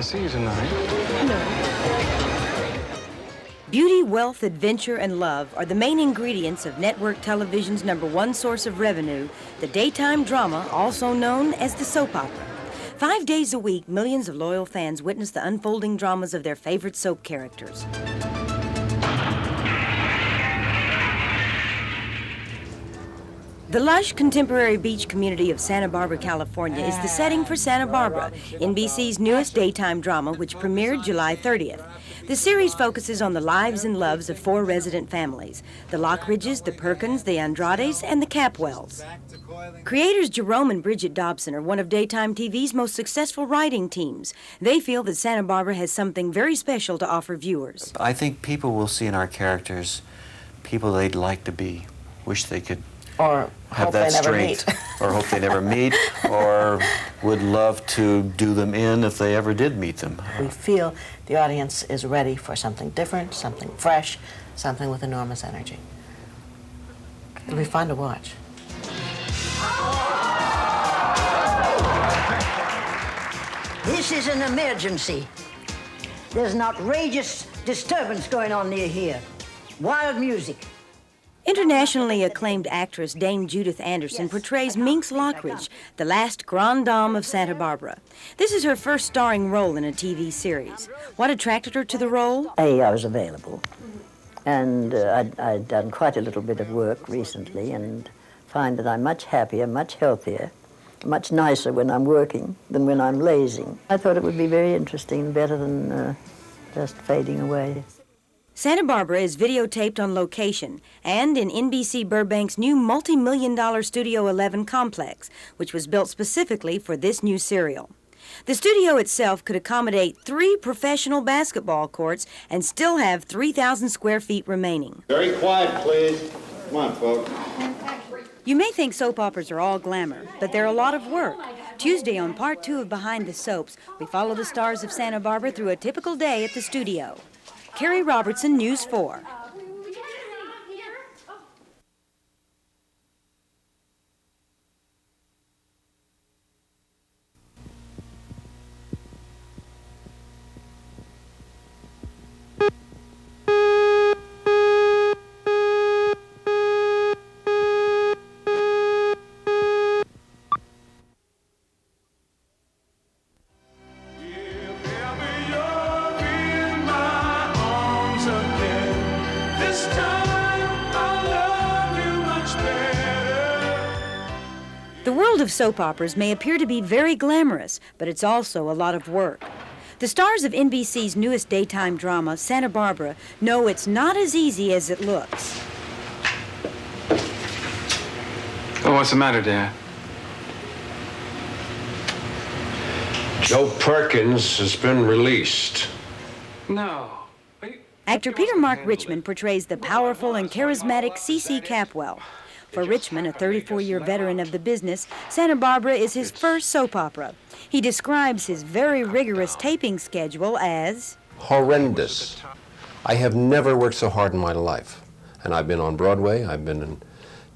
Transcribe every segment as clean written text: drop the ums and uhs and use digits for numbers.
to see you tonight. Hello. Beauty, wealth, adventure, and love are the main ingredients of network television's #1 source of revenue, the daytime drama, also known as the soap opera. 5 days a week, millions of loyal fans witness the unfolding dramas of their favorite soap characters. The lush, contemporary beach community of Santa Barbara, California is the setting for Santa Barbara, NBC's newest daytime drama, which premiered July 30th. The series focuses on the lives and loves of 4 resident families, the Lockridges, the Perkins, the Andrades, and the Capwells. Creators Jerome and Bridget Dobson are one of daytime TV's most successful writing teams. They feel that Santa Barbara has something very special to offer viewers. I think people will see in our characters people they'd like to be, wish they could or have that strength, or hope they never meet, or would love to do them in if they ever did meet them. We feel the audience is ready for something different, something fresh, something with enormous energy. It'll be fun to watch. This is an emergency. There's an outrageous disturbance going on near here. Wild music. Internationally acclaimed actress Dame Judith Anderson portrays Minx Lockridge, the last grande dame of Santa Barbara. This is her first starring role in a TV series. What attracted her to the role? I was available, and I'd done quite a little bit of work recently and find that I'm much happier, much healthier, much nicer when I'm working than when I'm lazing. I thought it would be very interesting, better than just fading away. Santa Barbara is videotaped on location and in NBC Burbank's new multi-million-dollar Studio 11 complex, which was built specifically for this new serial. The studio itself could accommodate 3 professional basketball courts and still have 3,000 square feet remaining. Very quiet, please. Come on, folks. You may think soap operas are all glamour, but they're a lot of work. Tuesday on Part 2 of Behind the Soaps, we follow the stars of Santa Barbara through a typical day at the studio. Kerrie Robertson, News 4. The world of soap operas may appear to be very glamorous, but it's also a lot of work. The stars of NBC's newest daytime drama, Santa Barbara, know it's not as easy as it looks. Oh, what's the matter, Dad? Joe Perkins has been released. No. Actor Peter Mark Richmond portrays the powerful and charismatic C.C. Capwell. For Richmond, a 34-year veteran of the business, Santa Barbara is his first soap opera. He describes his very rigorous taping schedule as horrendous. I have never worked so hard in my life. And I've been on Broadway, I've been in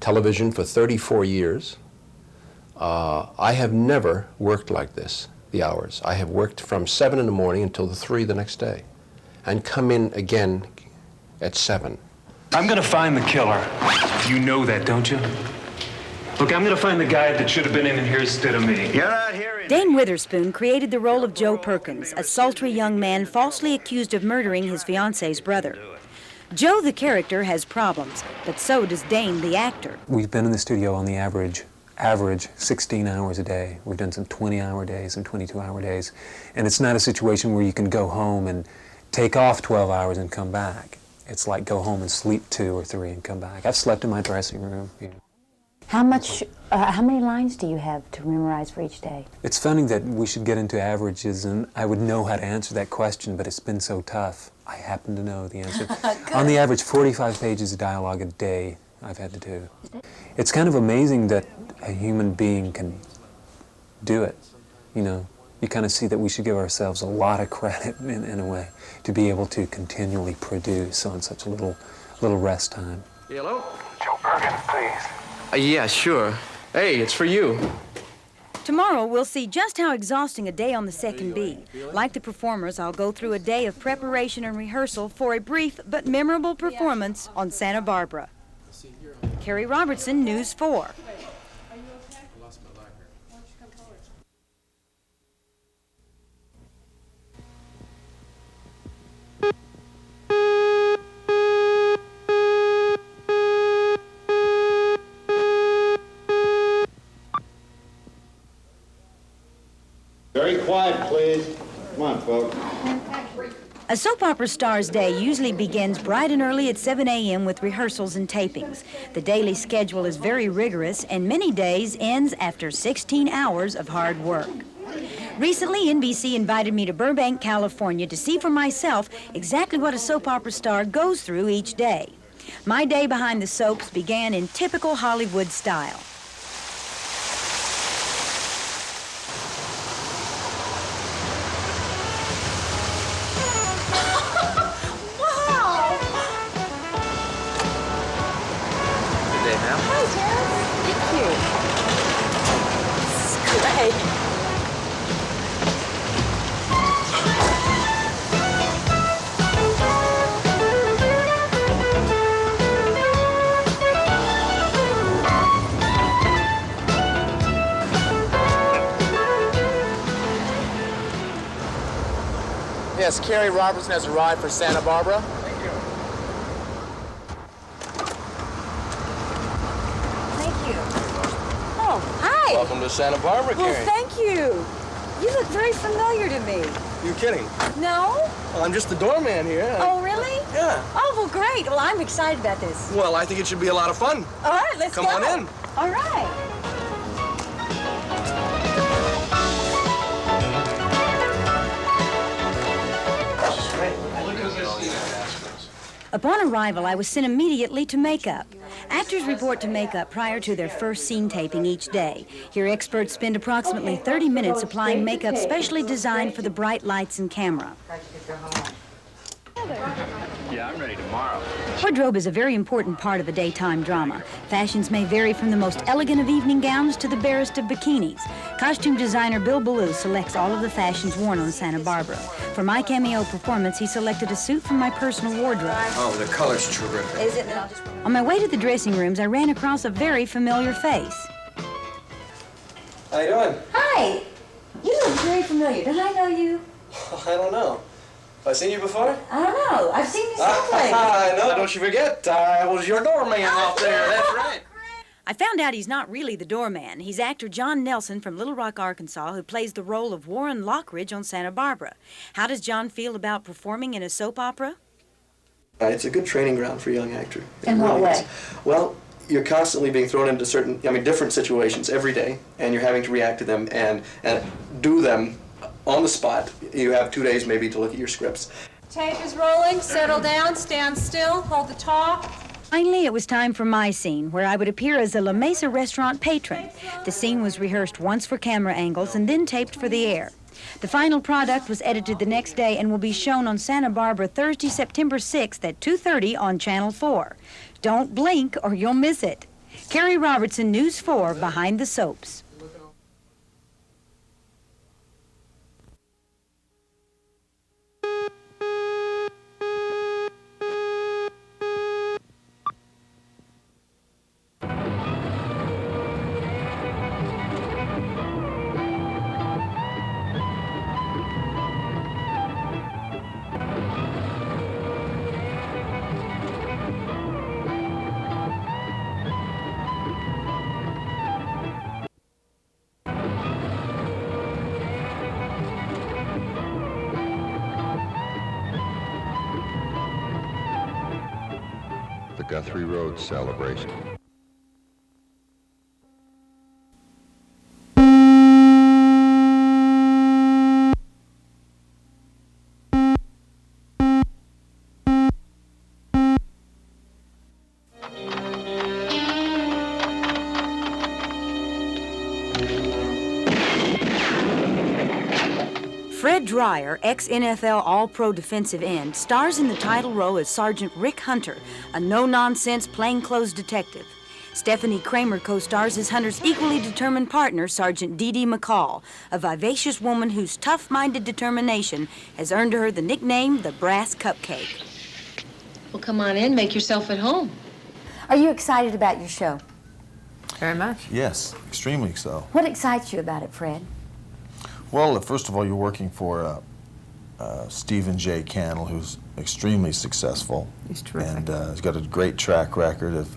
television for 34 years. I have never worked like this, the hours. I have worked from 7 in the morning until 3 the next day, and come in again at 7. I'm gonna find the killer. You know that, don't you? Look, I'm gonna find the guy that should have been in here instead of me. You're not hearing. Dane Witherspoon created the role of Joe Perkins, a sultry young man falsely accused of murdering his fiance's brother. Joe, the character, has problems, but so does Dane, the actor. We've been in the studio on the average 16 hours a day. We've done some 20-hour days and 22-hour days. And it's not a situation where you can go home and take off 12 hours and come back. It's like go home and sleep 2 or 3 and come back. I've slept in my dressing room. You know. How many lines do you have to memorize for each day? It's funny that we should get into averages, and I would know how to answer that question, but it's been so tough. I happen to know the answer. On the average, 45 pages of dialogue a day I've had to do. It's kind of amazing that a human being can do it, you know. You kind of see that we should give ourselves a lot of credit, in a way, to be able to continually produce on such a little rest time. Hello? Joe Perkins, please. Yeah, sure. Hey, it's for you. Tomorrow, we'll see just how exhausting a day on the set can be. Like the performers, I'll go through a day of preparation and rehearsal for a brief but memorable performance on Santa Barbara. Kerrie Robertson, News 4. Very quiet, please. Come on, folks. A soap opera star's day usually begins bright and early at 7 a.m. with rehearsals and tapings. The daily schedule is very rigorous, and many days ends after 16 hours of hard work. Recently, NBC invited me to Burbank, California to see for myself exactly what a soap opera star goes through each day. My day behind the soaps began in typical Hollywood style. Yes, Kerrie Robertson has arrived for Santa Barbara. Thank you. Oh, hi. Welcome to Santa Barbara, Well, Kerrie. thank you. You look very familiar to me. You kidding? No? Well, I'm just the doorman here. Oh, really? Yeah. Oh, well, great. Well, I'm excited about this. Well, I think it should be a lot of fun. All right, let's Come go. on in. All right. Upon arrival, I was sent immediately to makeup. Actors report to makeup prior to their first scene taping each day. Here, experts spend approximately 30 minutes applying makeup specially designed for the bright lights and camera. Yeah, I'm ready tomorrow. Wardrobe is a very important part of a daytime drama. Fashions may vary from the most elegant of evening gowns to the barest of bikinis. Costume designer Bill Ballou selects all of the fashions worn on Santa Barbara. For my cameo performance, he selected a suit from my personal wardrobe. Oh, the color's terrific. Is it? On my way to the dressing rooms, I ran across a very familiar face. How you doing? Hi! You look very familiar. Don't I know you? I don't know. Have I seen you before? I don't know. I've seen you someplace. I know. Don't you forget, I was your doorman out there. That's right. I found out he's not really the doorman. He's actor John Nelson from Little Rock, Arkansas, who plays the role of Warren Lockridge on Santa Barbara. How does John feel about performing in a soap opera? It's a good training ground for a young actor. In what way? Well, you're constantly being thrown into different situations every day, and you're having to react to them and do them on the spot. You have 2 days maybe to look at your scripts. Tape is rolling, settle down, stand still, hold the talk. Finally, it was time for my scene, where I would appear as a La Mesa restaurant patron. The scene was rehearsed once for camera angles and then taped for the air. The final product was edited the next day and will be shown on Santa Barbara Thursday, September 6th at 2:30 on Channel 4. Don't blink or you'll miss it. Kerrie Robertson, News 4, Behind the Soaps. The Guthrie Road celebration. Fred Dryer, ex-NFL All-Pro defensive end, stars in the title role as Sergeant Rick Hunter, a no-nonsense plainclothes detective. Stepfanie Kramer co-stars as Hunter's equally determined partner, Sergeant Dee Dee McCall, a vivacious woman whose tough-minded determination has earned her the nickname the Brass Cupcake. Well, come on in, make yourself at home. Are you excited about your show? Very much. Yes, extremely so. What excites you about it, Fred? Well, first of all, you're working for Stephen J. Cannell, who's extremely successful. He's terrific. And he's got a great track record of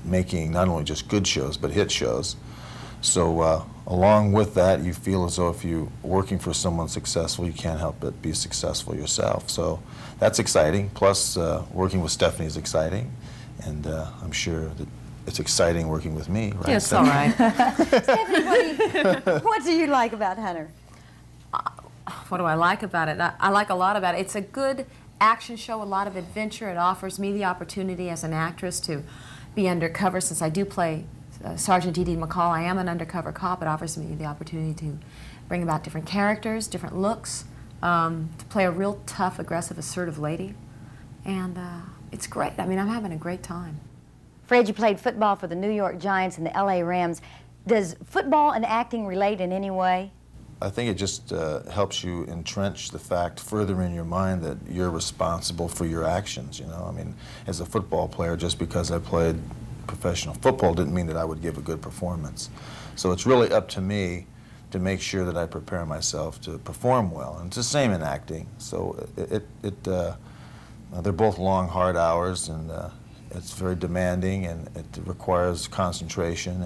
making not only just good shows, but hit shows. So along with that, you feel as though if you're working for someone successful, you can't help but be successful yourself. So that's exciting. Plus, working with Stepfanie is exciting. And I'm sure that it's exciting working with me, right? Yes, all right. Stepfanie, what do you like about Hunter? What do I like about it? I like a lot about it. It's a good action show, a lot of adventure. It offers me the opportunity as an actress to be undercover. Since I do play Sergeant Dee Dee McCall, I am an undercover cop. It offers me the opportunity to bring about different characters, different looks, to play a real tough, aggressive, assertive lady. And it's great. I mean, I'm having a great time. Fred, you played football for the New York Giants and the LA Rams. Does football and acting relate in any way? I think it just helps you entrench the fact further in your mind that you're responsible for your actions, you know. I mean, as a football player, just because I played professional football didn't mean that I would give a good performance. So it's really up to me to make sure that I prepare myself to perform well. And it's the same in acting. So they're both long, hard hours, and it's very demanding, and it requires concentration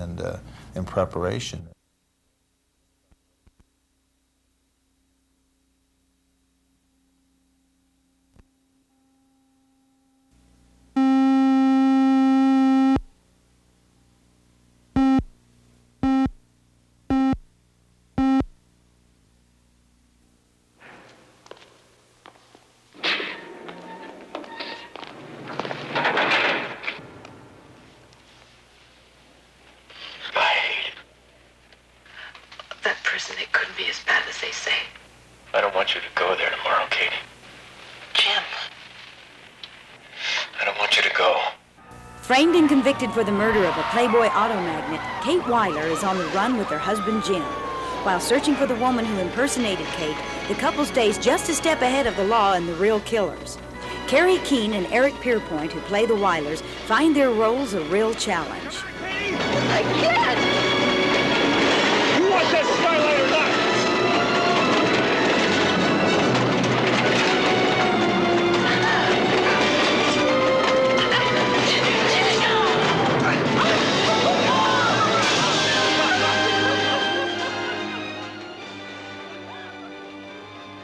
and preparation. It couldn't be as bad as they say. I don't want you to go there tomorrow, Katie. Jim. I don't want you to go. Framed and convicted for the murder of a Playboy auto magnate, Kate Weiler is on the run with her husband, Jim. While searching for the woman who impersonated Kate, the couple stays just a step ahead of the law and the real killers. Kerrie, Keane, and Eric Pierpoint, who play the Weilers, find their roles a real challenge. I can't! You want that skylight or not?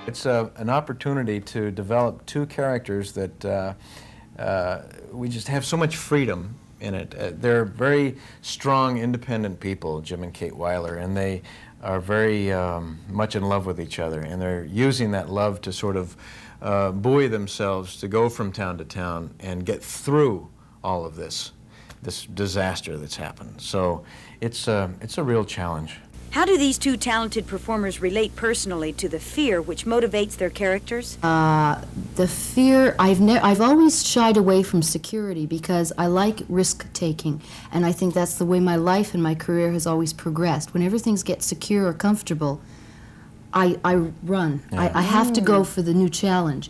It's an opportunity to develop two characters that we just have so much freedom in it. They're very strong, independent people, Jim and Kate Weiler, and they are very much in love with each other, and they're using that love to sort of buoy themselves to go from town to town and get through all of this disaster that's happened. So it's a real challenge. How do these two talented performers relate personally to the fear which motivates their characters? The fear, I've always shied away from security because I like risk-taking, and I think that's the way my life and my career has always progressed. Whenever things get secure or comfortable, I run. Yeah. I have to go for the new challenge.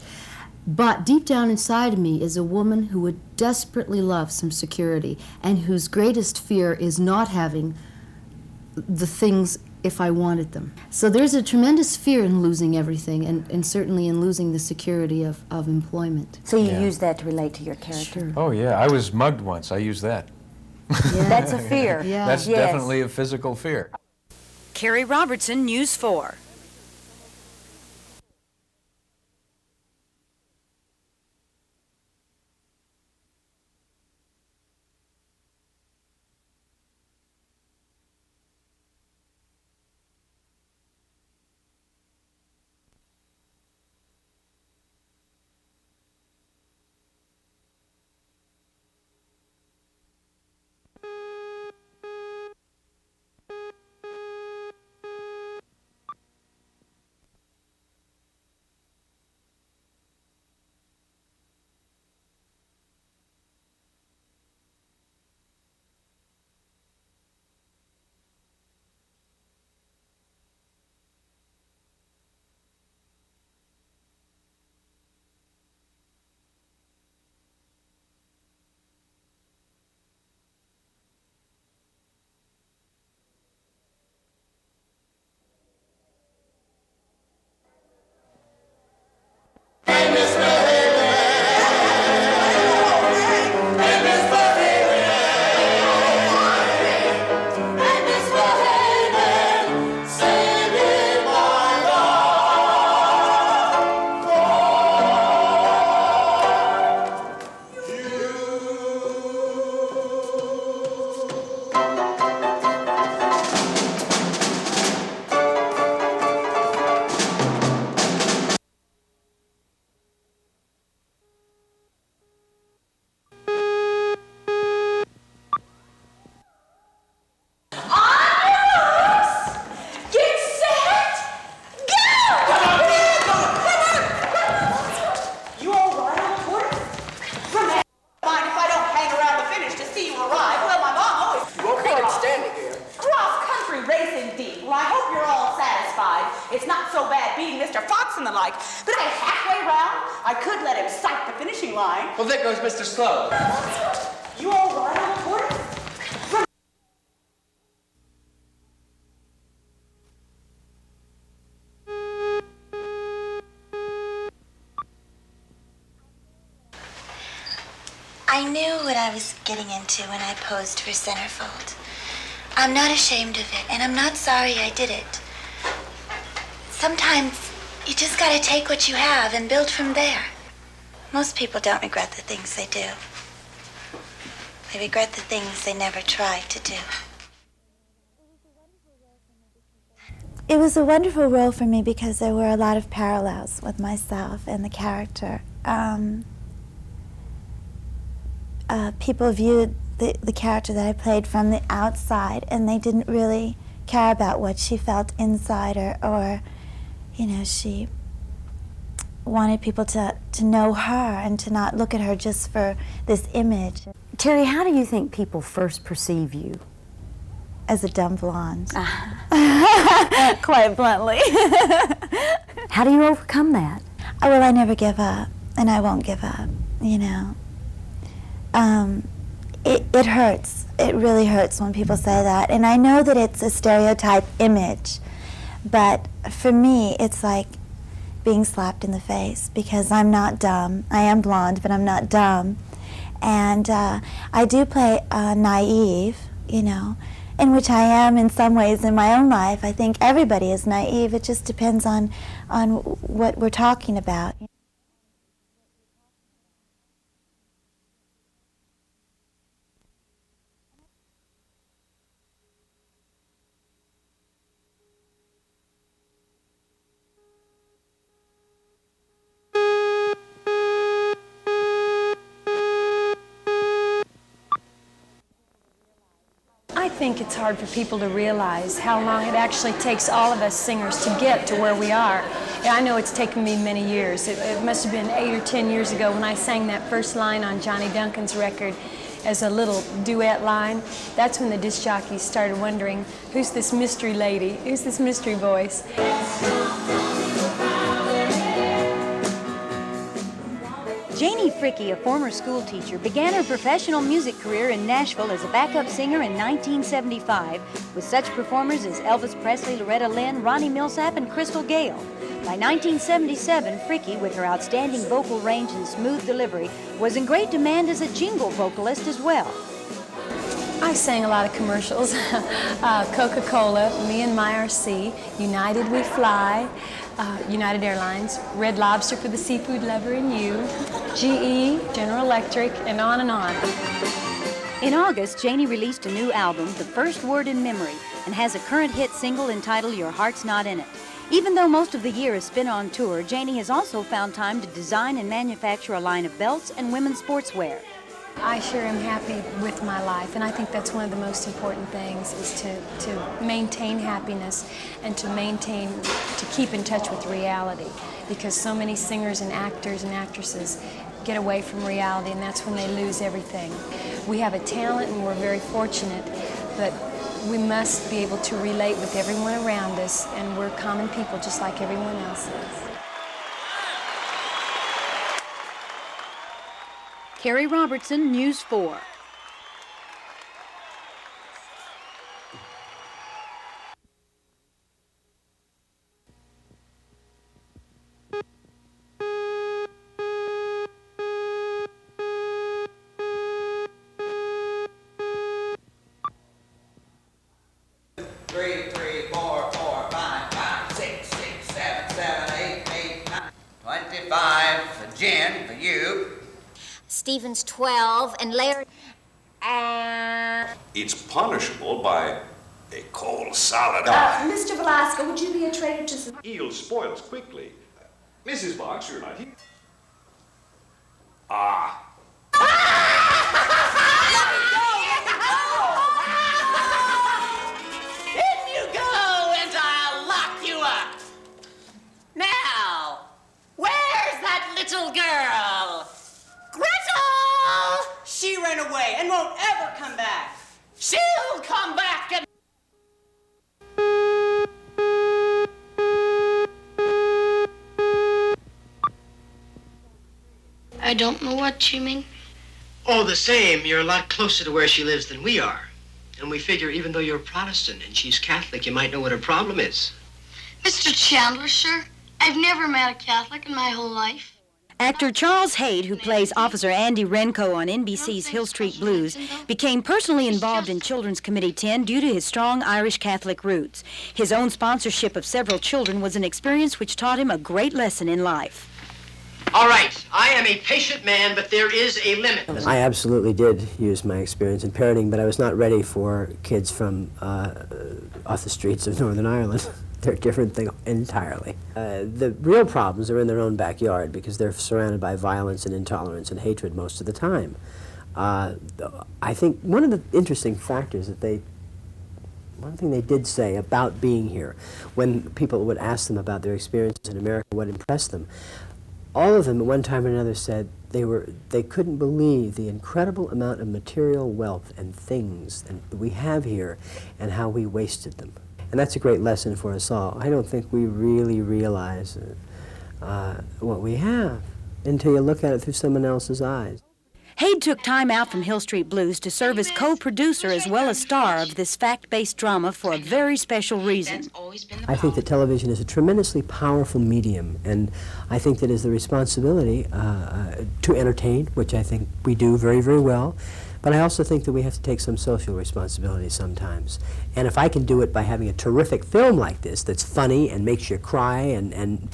But deep down inside of me is a woman who would desperately love some security and whose greatest fear is not having the things if I wanted them. So there's a tremendous fear in losing everything, and certainly in losing the security of employment. So you use that to relate to your character? Sure. Oh yeah, I was mugged once. I used that. Yeah. That's a fear. Yeah. That's definitely a physical fear. Kerrie Robertson, News 4. it's not so bad beating Mr. Fox and the like. But if halfway round, I could let him sight the finishing line. Well, there goes Mr. Slow. You all right, old Tortoise? I knew what I was getting into when I posed for Centerfold. I'm not ashamed of it, and I'm not sorry I did it. Sometimes you just gotta take what you have and build from there. Most people don't regret the things they do. They regret the things they never tried to do. It was a wonderful role for me because there were a lot of parallels with myself and the character. People viewed the character that I played from the outside, and they didn't really care about what she felt inside, or you know, she wanted people to know her and to not look at her just for this image. Teri, how do you think people first perceive you? As a dumb blonde. Quite bluntly. How do you overcome that? Oh, well, I never give up, and I won't give up, you know. It hurts. It really hurts when people say that. And I know that it's a stereotype image, but for me, it's like being slapped in the face, because I'm not dumb. I am blonde, but I'm not dumb. And I do play naive, you know, in which I am in some ways in my own life. I think everybody is naive. It just depends on what we're talking about. I think it's hard for people to realize how long it actually takes all of us singers to get to where we are. Yeah, I know it's taken me many years. It must have been 8 or 10 years ago when I sang that first line on Johnny Duncan's record as a little duet line. That's when the disc jockeys started wondering, who's this mystery lady? Who's this mystery voice? Janie Fricke, a former school teacher, began her professional music career in Nashville as a backup singer in 1975 with such performers as Elvis Presley, Loretta Lynn, Ronnie Millsap, and Crystal Gale. By 1977, Fricke, with her outstanding vocal range and smooth delivery, was in great demand as a jingle vocalist as well. I sang a lot of commercials. Coca-Cola, Me and My RC, United We Fly, United Airlines, Red Lobster for the seafood lover in you, GE, General Electric, and on and on. In August, Janie released a new album, The First Word in Memory, and has a current hit single entitled Your Heart's Not In It. Even though most of the year is spent on tour, Janie has also found time to design and manufacture a line of belts and women's sportswear. I sure am happy with my life, and I think that's one of the most important things, is to maintain happiness and to keep in touch with reality, because so many singers and actors and actresses get away from reality, and that's when they lose everything. We have a talent and we're very fortunate, but we must be able to relate with everyone around us, and we're common people just like everyone else is. Kerrie Robertson, News 4. Jen, for you. Stephen's 12, and Larry... It's punishable by a cold salad. Mr. Velasco, would you be a traitor to some... Eel spoils quickly. Mrs. Box, you're not here. In you go, and I'll lock you up. Now, where's that little girl? Gretel! She ran away and won't ever come back. She'll come back and... don't know what you mean. All the same, you're a lot closer to where she lives than we are. And we figure even though you're Protestant and she's Catholic, you might know what her problem is. Mr. Chandler, sir, I've never met a Catholic in my whole life. Actor Charles Hayde, who plays Officer Andy Renko on NBC's Hill Street Blues, became personally involved in Children's Committee 10 due to his strong Irish Catholic roots. His own sponsorship of several children was an experience which taught him a great lesson in life. All right, I am a patient man, but there is a limit. I absolutely did use my experience in parenting, but I was not ready for kids from off the streets of Northern Ireland. They're a different thing entirely. The real problems are in their own backyard because they're surrounded by violence and intolerance and hatred most of the time. I think one of the interesting factors that one thing they did say about being here, when people would ask them about their experiences in America, what impressed them, all of them at one time or another said they couldn't believe the incredible amount of material wealth and things that we have here and how we wasted them. And that's a great lesson for us all. I don't think we really realize what we have until you look at it through someone else's eyes. Hayde took time out from Hill Street Blues to serve as co-producer as well as star of this fact-based drama for a very special reason. I think that television is a tremendously powerful medium, and I think that is the responsibility to entertain, which I think we do very, very well. But I also think that we have to take some social responsibility sometimes. And if I can do it by having a terrific film like this that's funny and makes you cry and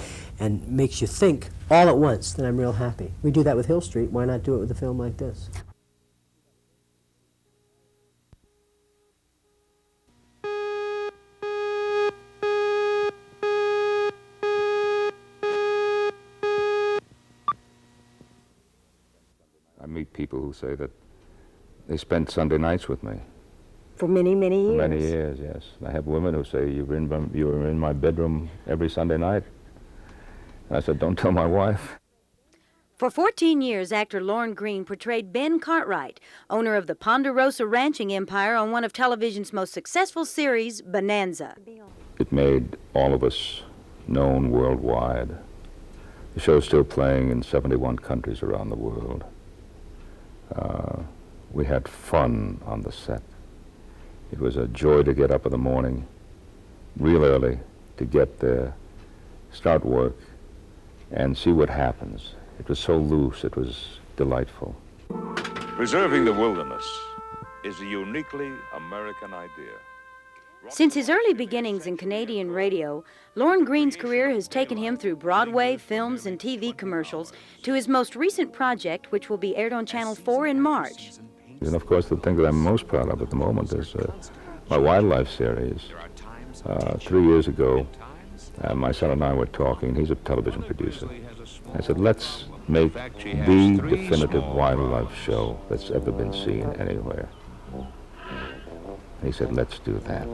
makes you think all at once, then I'm real happy. We do that with Hill Street. Why not do it with a film like this? I meet people who say that they spent Sunday nights with me. For many, many years? Many years, yes. I have women who say, you were in my bedroom every Sunday night. And I said, don't tell my wife. For 14 years, actor Lorne Greene portrayed Ben Cartwright, owner of the Ponderosa ranching empire on one of television's most successful series, Bonanza. It made all of us known worldwide. The show's still playing in 71 countries around the world. We had fun on the set. It was a joy to get up in the morning, real early, to get there, start work, and see what happens. It was so loose, it was delightful. Preserving the wilderness is a uniquely American idea. Since his early beginnings in Canadian radio, Lorne Greene's career has taken him through Broadway, films, and TV commercials to his most recent project, which will be aired on Channel 4 in March. And of course, the thing that I'm most proud of at the moment is my wildlife series. 3 years ago, my son and I were talking. He's a television producer. I said, let's make the definitive wildlife show that's ever been seen anywhere. He said, let's do that.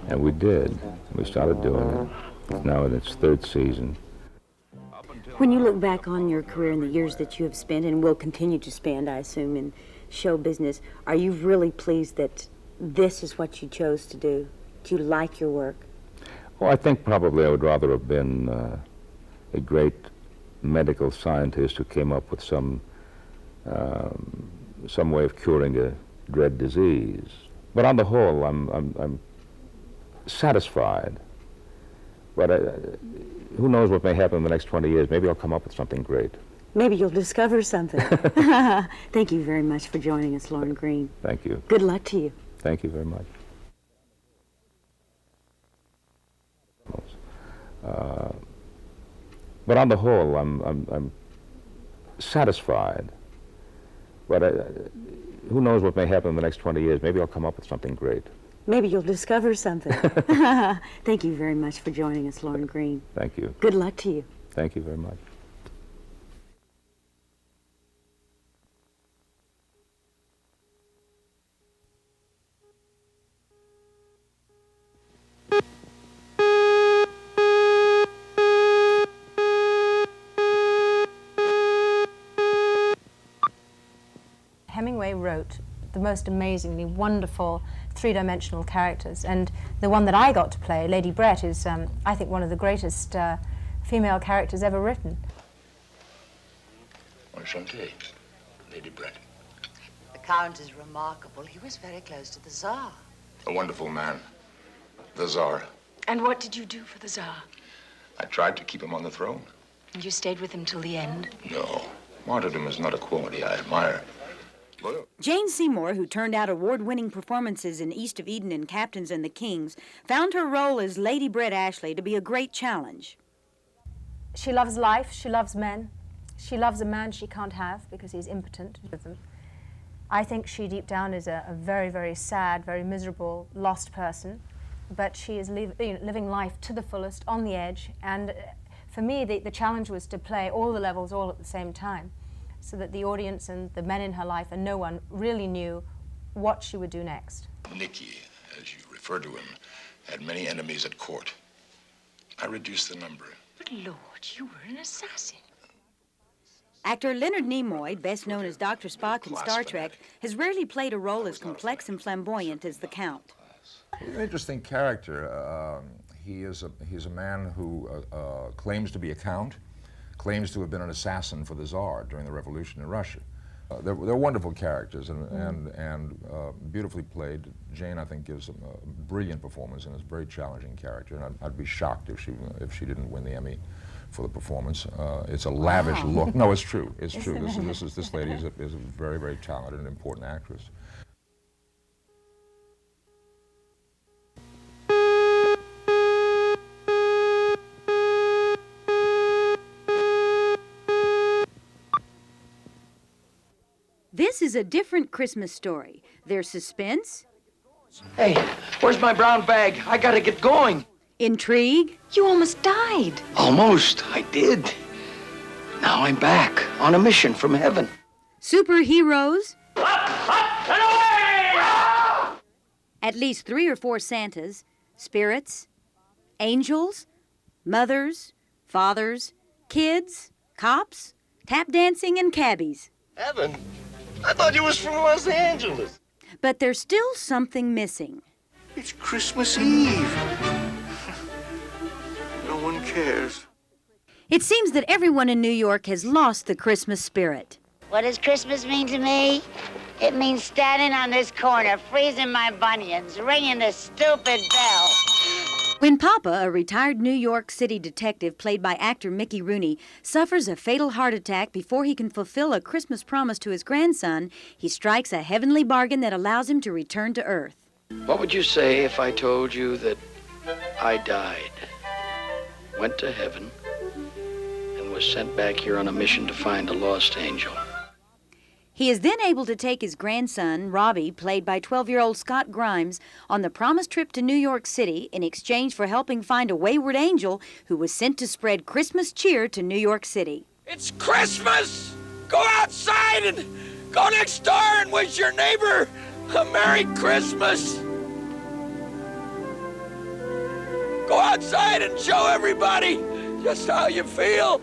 And we did. We started doing it. It's now in its 3rd season. When you look back on your career and the years that you have spent and will continue to spend, I assume, in show business, are you really pleased that this is what you chose to do? Do you like your work? Well, I think probably I would rather have been a great medical scientist who came up with some way of curing a dread disease. But on the whole, I'm satisfied. But who knows what may happen in the next 20 years? Maybe I'll come up with something great. Maybe you'll discover something. Thank you very much for joining us, Lorne Greene. Thank you. Good luck to you. Thank you very much. But on the whole, I'm satisfied. But who knows what may happen in the next 20 years? Maybe I'll come up with something great. Maybe you'll discover something. Thank you very much for joining us, Lorne Greene. Thank you. Good luck to you. Thank you very much. Hemingway wrote the most amazingly wonderful three-dimensional characters, and the one that I got to play, Lady Brett, is I think one of the greatest female characters ever written. Enchanté, Lady Brett. The Count is remarkable. He was very close to the Tsar. A wonderful man. The Tsar. And what did you do for the Tsar? I tried to keep him on the throne. And you stayed with him till the end? No. Martyrdom is not a quality I admire. Jane Seymour, who turned out award-winning performances in East of Eden and Captains and the Kings, found her role as Lady Brett Ashley to be a great challenge. She loves life, she loves men. She loves a man she can't have because he's impotent with them. I think she deep down is a very, very sad, very miserable, lost person, but she is living life to the fullest, on the edge, and for me the challenge was to play all the levels all at the same time, so that the audience and the men in her life and no one really knew what she would do next. Nicky, as you refer to him, had many enemies at court. I reduced the number. But Lord, you were an assassin. Actor Leonard Nimoy, best known as Dr. Spock in Star Trek, has rarely played a role as complex and flamboyant as the Count. He's an interesting character. He's a man who claims to be a count, claims to have been an assassin for the Tsar during the revolution in Russia. They're wonderful characters and beautifully played. Jane, I think, gives a brilliant performance and is a very challenging character. And I'd be shocked if she didn't win the Emmy for the performance. It's a lavish look. No, it's true. It's true. This lady is a very, very talented and important actress. This is a different Christmas story. There's suspense. Hey, where's my brown bag? I gotta get going. Intrigue. You almost died. Almost. I did. Now I'm back on a mission from heaven. Superheroes. At least 3 or 4 Santas, spirits, angels, mothers, fathers, kids, cops, tap dancing, and cabbies. Heaven? I thought you was from Los Angeles. But there's still something missing. It's Christmas Eve. No one cares. It seems that everyone in New York has lost the Christmas spirit. What does Christmas mean to me? It means standing on this corner, freezing my bunions, ringing the stupid bell. When Papa, a retired New York City detective played by actor Mickey Rooney, suffers a fatal heart attack before he can fulfill a Christmas promise to his grandson, he strikes a heavenly bargain that allows him to return to Earth. What would you say if I told you that I died, went to heaven, and was sent back here on a mission to find a lost angel? He is then able to take his grandson, Robbie, played by 12-year-old Scott Grimes, on the promised trip to New York City in exchange for helping find a wayward angel who was sent to spread Christmas cheer to New York City. It's Christmas! Go outside and go next door and wish your neighbor a Merry Christmas! Go outside and show everybody just how you feel.